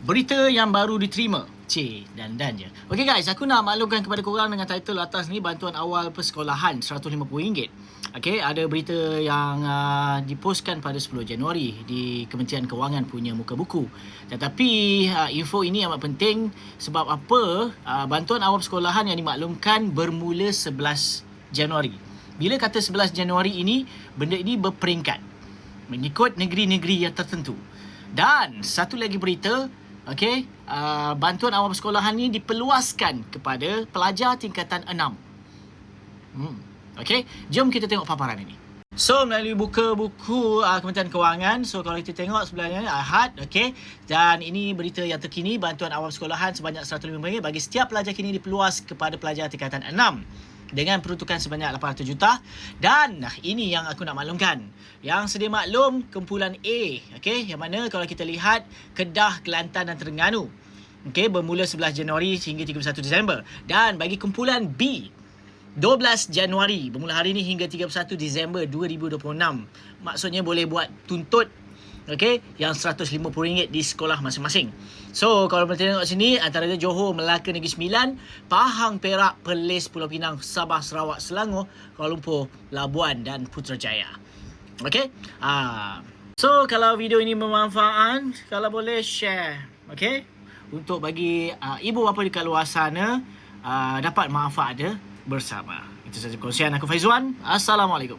Berita yang baru diterima. Dan je. Okay guys, aku nak maklumkan kepada korang dengan title atas ni, bantuan awal persekolahan RM150. Okay, ada berita yang dipostkan pada 10 Januari di Kementerian Kewangan punya muka buku. Tetapi info ini amat penting sebab apa? Bantuan awal persekolahan yang dimaklumkan bermula 11 Januari. Bila kata 11 Januari ini, benda ini berperingkat mengikut negeri-negeri yang tertentu. Dan satu lagi berita, okey, bantuan awal persekolahan ni diperluaskan kepada pelajar tingkatan 6. Okey, jom kita tengok paparan ini. So, melalui buka buku Kementerian Kewangan, so kalau kita tengok sebelahnya Ahad, okey, dan ini berita yang terkini, bantuan awal persekolahan sebanyak RM150 bagi setiap pelajar kini diperluas kepada pelajar tingkatan 6 dengan peruntukan sebanyak 800 juta. Dan ini yang aku nak maklumkan. Yang sedia maklum, kumpulan A, okey, yang mana kalau kita lihat Kedah, Kelantan dan Terengganu, okey, bermula 11 Januari hingga 31 Disember. Dan bagi kumpulan B, 12 Januari bermula hari ini hingga 31 Disember 2026. Maksudnya boleh buat tuntut, okey, yang RM150 di sekolah masing-masing. So, kalau boleh tengok sini, antaranya Johor, Melaka, Negeri Sembilan, Pahang, Perak, Perlis, Pulau Pinang, Sabah, Sarawak, Selangor, Kuala Lumpur, Labuan dan Putrajaya. Okey? So, kalau video ini bermanfaat, kalau boleh share, okey? Untuk bagi ibu bapa di kat luar sana dapat manfaat dia bersama. Itu sahaja perkongsian aku, Faizwan. Assalamualaikum.